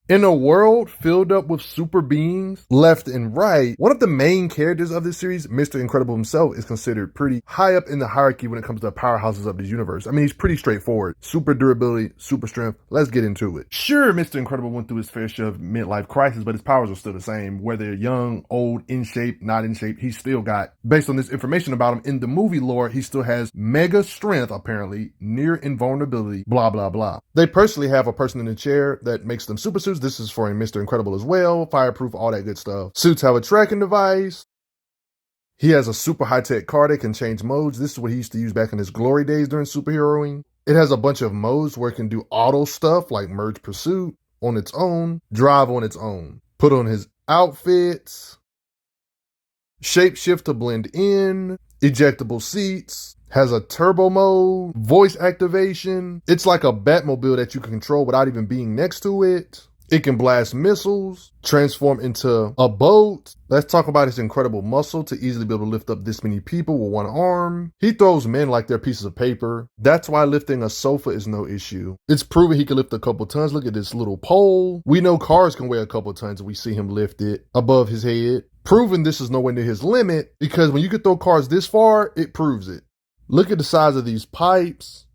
In a world filled up with super beings left and right, one of the main characters of this series, Mr. Incredible himself, is considered pretty high up in the hierarchy when it comes to the powerhouses of this universe. I mean, he's pretty straightforward. Super durability, super strength. Let's get into it. Sure, Mr. Incredible went through his fair share of midlife crisis, but his powers are still the same. Whether young, old, in shape, not in shape, he's still got, based on this information about him in the movie lore, he still has mega strength, apparently, near invulnerability, blah, blah, blah. They personally have a person in the chair that makes them super suits. This is for Mr. Incredible as well. Fireproof, all that good stuff. Suits have a tracking device. He has a super high-tech car that can change modes. This is what he used to use back in his glory days during superheroing. It has a bunch of modes where it can do auto stuff like merge pursuit on its own, drive on its own, put on his outfits, shapeshift to blend in, ejectable seats, has a turbo mode, voice activation. It's like a Batmobile that you can control without even being next to it. It can blast missiles, transform into a boat. Let's talk about his incredible muscle to easily be able to lift up this many people with one arm. He throws men like they're pieces of paper. That's why lifting a sofa is no issue. It's proven he can lift a couple tons. Look at this little pole. We know cars can weigh a couple tons if we see him lift it above his head. Proving this is nowhere near his limit, because when you can throw cars this far, it proves it. Look at the size of these pipes.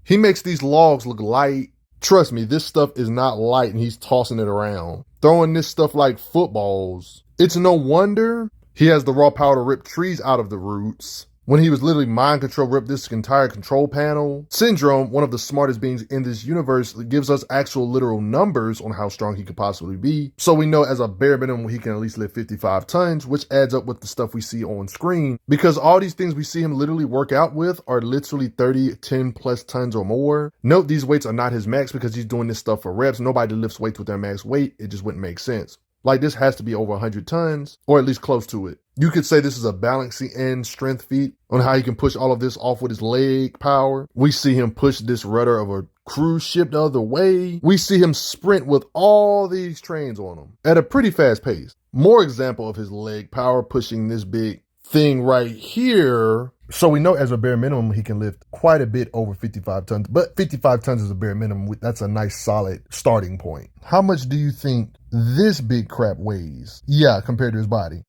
He makes these logs look light. Trust me, this stuff is not light and he's tossing it around. Throwing this stuff like footballs. It's no wonder he has the raw power to rip trees out of the roots. When he was literally mind control, ripped this entire control panel. Syndrome, one of the smartest beings in this universe, gives us actual literal numbers on how strong he could possibly be. So we know as a bare minimum, he can at least lift 55 tons, which adds up with the stuff we see on screen. Because all these things we see him literally work out with are literally 30, 10 plus tons or more. Note these weights are not his max because he's doing this stuff for reps. Nobody lifts weights with their max weight. It just wouldn't make sense. Like this has to be over 100 tons or at least close to it. You could say this is a balancing and strength feat on how he can push all of this off with his leg power. We see him push this rudder of a cruise ship the other way. We see him sprint with all these trains on him at a pretty fast pace. More example of his leg power pushing this big thing right here. So we know as a bare minimum, he can lift quite a bit over 55 tons, but 55 tons is a bare minimum. That's a nice solid starting point. How much do you think this big crap weighs? Yeah, compared to his body.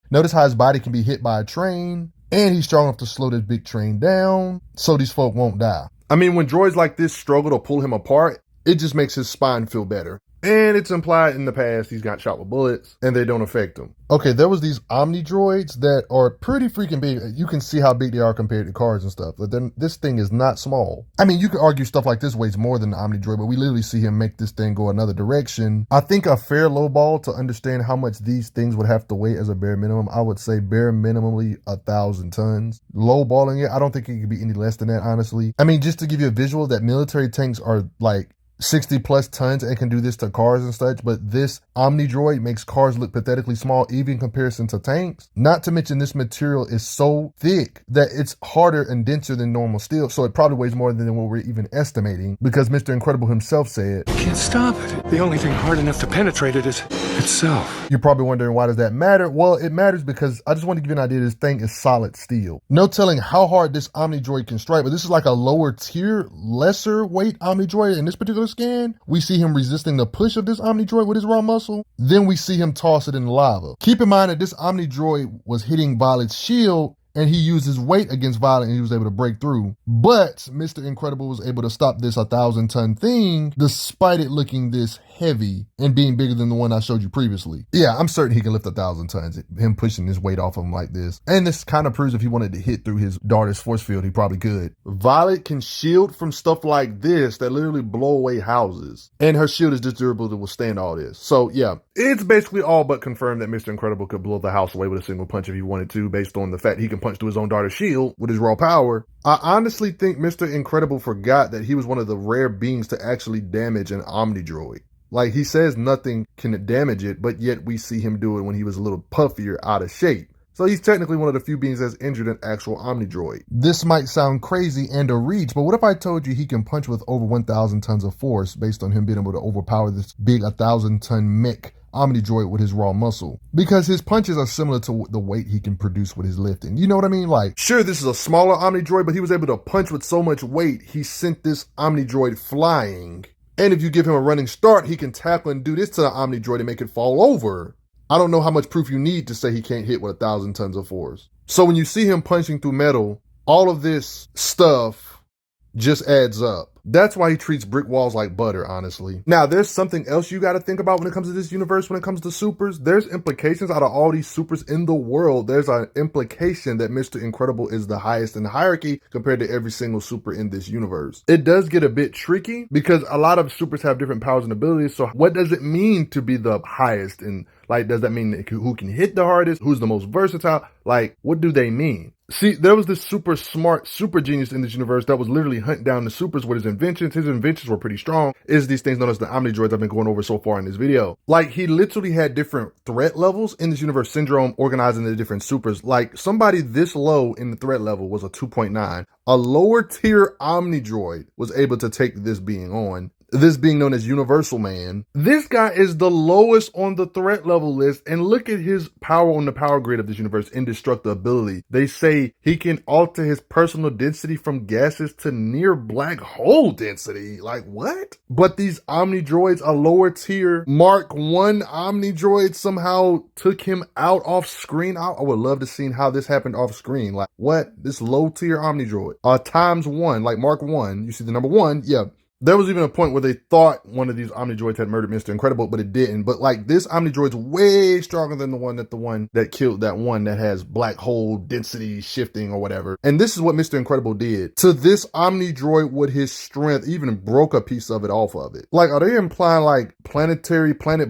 Notice how his body can be hit by a train, and he's strong enough to slow this big train down so these folk won't die. I mean, when droids like this struggle to pull him apart, it just makes his spine feel better. And it's implied in the past he's got shot with bullets and they don't affect him. Okay, there was these Omni droids that are pretty freaking big. You can see how big they are compared to cars and stuff. But then this thing is not small. I mean, you could argue stuff like this weighs more than the Omni droid, but we literally see him make this thing go another direction. I think a fair low ball to understand how much these things would have to weigh as a bare minimum, I would say bare minimally 1,000 tons. Low balling it, I don't think it could be any less than that, honestly. I mean, just to give you a visual, that military tanks are like 60 plus tons and can do this to cars and such, but this Omni droid makes cars look pathetically small even in comparison to tanks. Not to mention this material is so thick that it's harder and denser than normal steel, so it probably weighs more than what we're even estimating, because Mr. Incredible himself said, "Can't stop it. The only thing hard enough to penetrate it is itself." You're probably wondering, why does that matter? Well, it matters because I just want to give you an idea. This thing is solid steel. No telling how hard this Omni droid can strike, but this is like a lower tier, lesser weight Omni droid in this particular scan. We see him resisting the push of this Omni droid with his raw muscle. Then we see him toss it in the lava. Keep in mind that this Omni droid was hitting Violet's shield, and he used his weight against Violet and he was able to break through. But Mr. Incredible was able to stop this 1,000-ton thing despite it looking this heavy and being bigger than the one I showed you previously. Yeah, I'm certain he can lift 1,000 tons, him pushing his weight off of him like this. And this kind of proves if he wanted to hit through his daughter's force field, he probably could. Violet can shield from stuff like this that literally blow away houses. And her shield is just durable to withstand all this. So yeah, it's basically all but confirmed that Mr. Incredible could blow the house away with a single punch if he wanted to, based on the fact he can punch through his own daughter's shield with his raw power. I honestly think Mr. Incredible forgot that he was one of the rare beings to actually damage an Omni droid. Like, he says nothing can damage it, but yet we see him do it when he was a little puffier, out of shape. So he's technically one of the few beings that's injured an actual Omni droid. This might sound crazy and a reach, but what if I told you he can punch with over 1,000 tons of force based on him being able to overpower this big 1,000-ton mech Omni droid with his raw muscle? Because his punches are similar to the weight he can produce with his lifting. You know what I mean? Like, sure, this is a smaller Omni droid, but he was able to punch with so much weight, he sent this Omni droid flying. And if you give him a running start, he can tackle and do this to the Omni Droid and make it fall over. I don't know how much proof you need to say he can't hit with 1,000 tons of force. So when you see him punching through metal, all of this stuff just adds up. That's why he treats brick walls like butter, honestly. Now, there's something else you got to think about when it comes to this universe, when it comes to supers. There's implications out of all these supers in the world. There's an implication that Mr. Incredible is the highest in the hierarchy compared to every single super in this universe. It does get a bit tricky because a lot of supers have different powers and abilities. So what does it mean to be the highest? And like, does that mean who can hit the hardest? Who's the most versatile? Like, what do they mean? See, there was this super smart, super genius in this universe that was literally hunting down the supers with his inventions. His inventions were pretty strong. Is these things known as the Omni Droids I've been going over so far in this video. Like, he literally had different threat levels in this universe syndrome organizing the different supers. Like, somebody this low in the threat level was a 2.9. A lower tier Omni Droid was able to take this being on. This being known as Universal Man. This guy is the lowest on the threat level list, and look at his power on the power grid of this universe, indestructibility. They say he can alter his personal density from gases to near black hole density. Like, what? But these Omni Droids, a lower tier Mark 1 Omni Droid somehow took him out off screen. I would love to see how this happened off screen. Like, what? This low tier Omni Droid. Times 1, like Mark 1, you see the number 1, yeah. There was even a point where they thought one of these Omni Droids had murdered Mr. Incredible, but it didn't. But like, this Omni Droid's way stronger than the one that killed that one that has black hole density shifting or whatever. And this is what Mr. Incredible did to this Omni Droid with his strength, even broke a piece of it off of it. Like, are they implying like planet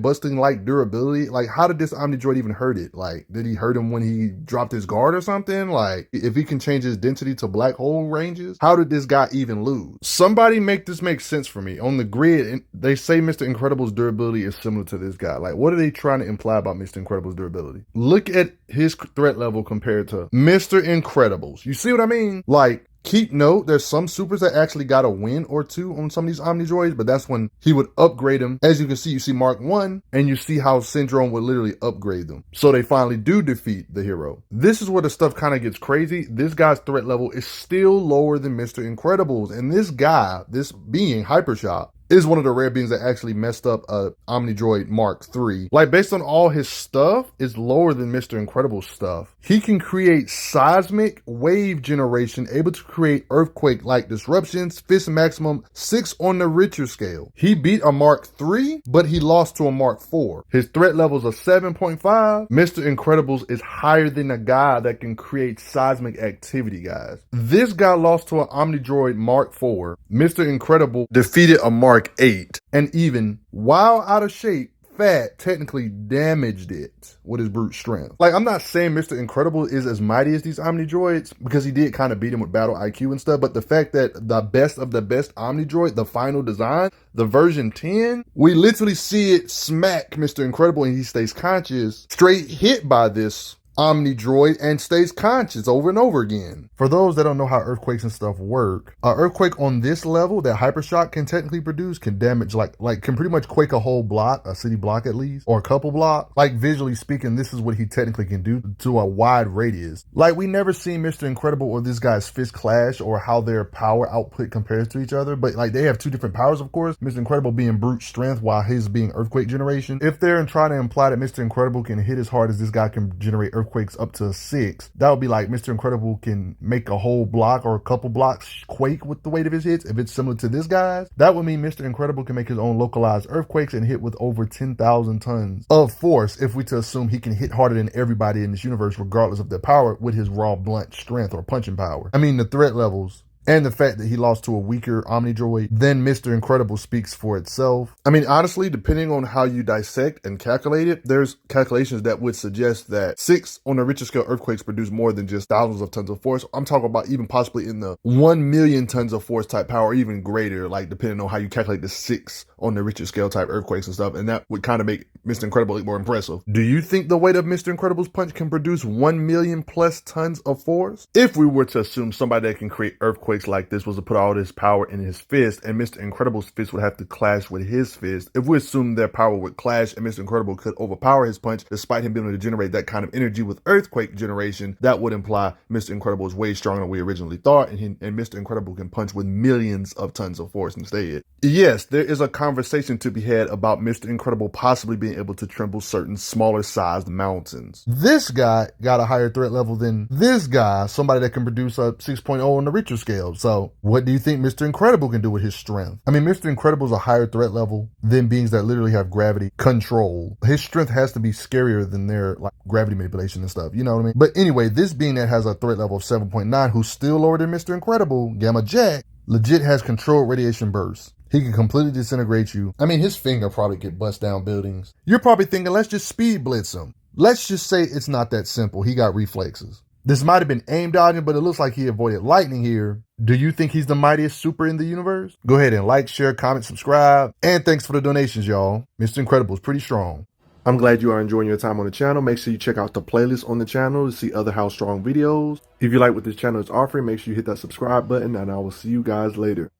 busting like durability? Like, how did this Omni Droid even hurt it? Like, did he hurt him when he dropped his guard or something? Like, if he can change his density to black hole ranges, how did this guy even lose? Somebody make this make sense for me. On the grid, they say Mr. Incredible's durability is similar to this guy. Like, what are they trying to imply about Mr. Incredible's durability? Look at his threat level compared to Mr. Incredible's. You see what I mean? Like, keep note, there's some supers that actually got a win or two on some of these Omni Droids, but that's when he would upgrade them. As you can see, you see Mark 1, and you see how Syndrome would literally upgrade them. So they finally do defeat the hero. This is where the stuff kind of gets crazy. This guy's threat level is still lower than Mr. Incredible's, and this guy, this being Hypershock, is one of the rare beings that actually messed up Omni Droid Mark III. Like, based on all his stuff, is lower than Mr. Incredible's stuff. He can create seismic wave generation, able to create earthquake-like disruptions, fist maximum 6 on the Richter scale. He beat a Mark III, but he lost to a Mark IV. His threat levels are 7.5. Mr. Incredible's is higher than a guy that can create seismic activity, guys. This guy lost to an Omni Droid Mark IV. Mr. Incredible defeated a Mark 8, and even while out of shape, Fat technically damaged it with his brute strength. Like, I'm not saying Mr. Incredible is as mighty as these Omni Droids, because he did kind of beat him with battle IQ and stuff, but the fact that the best of the best Omni Droid, the final design, the version 10, we literally see it smack Mr. Incredible and he stays conscious, straight hit by this Omni Droid, and stays conscious over and over again. For those that don't know how earthquakes and stuff work, an earthquake on this level that Hypershock can technically produce can damage, like can pretty much quake a whole block, a city block at least, or a couple blocks. Like, visually speaking, this is what he technically can do to a wide radius. Like, we never seen Mr. Incredible or this guy's fist clash or how their power output compares to each other, but like, they have two different powers, of course. Mr. Incredible being brute strength while his being earthquake generation. If they're trying to imply that Mr. Incredible can hit as hard as this guy can generate earthquakes up to 6, that would be like Mr. Incredible can make a whole block or a couple blocks quake with the weight of his hits. If it's similar to this guy's, that would mean Mr. Incredible can make his own localized earthquakes and hit with over 10,000 tons of force, if we to assume he can hit harder than everybody in this universe regardless of their power with his raw blunt strength or punching power. I mean, the threat levels and the fact that he lost to a weaker Omni Droid than Mr. Incredible speaks for itself. I mean, honestly, depending on how you dissect and calculate it, there's calculations that would suggest that 6 on the Richter scale earthquakes produce more than just thousands of tons of force. I'm talking about even possibly in the 1 million tons of force type power, or even greater, like depending on how you calculate the 6 on the Richter scale type earthquakes and stuff. And that would kind of make Mr. Incredible look more impressive. Do you think the weight of Mr. Incredible's punch can produce 1 million plus tons of force? If we were to assume somebody that can create earthquakes earthquakes like this was to put all this power in his fist, and Mr. Incredible's fist would have to clash with his fist. If we assume their power would clash and Mr. Incredible could overpower his punch, despite him being able to generate that kind of energy with earthquake generation, that would imply Mr. Incredible is way stronger than we originally thought, and Mr. Incredible can punch with millions of tons of force instead. Yes, there is a conversation to be had about Mr. Incredible possibly being able to tremble certain smaller sized mountains. This guy got a higher threat level than this guy, somebody that can produce a 6.0 on the Richter scale. So what do you think Mr. Incredible can do with his strength? I mean, Mr. Incredible is a higher threat level than beings that literally have gravity control. His strength has to be scarier than their like gravity manipulation and stuff. You know what I mean? But anyway, this being that has a threat level of 7.9, who's still lower than Mr. Incredible, Gamma Jack, legit has controlled radiation bursts. He can completely disintegrate you. I mean, his finger probably could bust down buildings. You're probably thinking, let's just speed blitz him. Let's just say it's not that simple. He got reflexes. This might have been aim dodging, but it looks like he avoided lightning here. Do you think he's the mightiest super in the universe? Go ahead and like, share, comment, subscribe. And thanks for the donations, y'all. Mr. Incredible is pretty strong. I'm glad you are enjoying your time on the channel. Make sure you check out the playlist on the channel to see other How Strong videos. If you like what this channel is offering, make sure you hit that subscribe button, and I will see you guys later.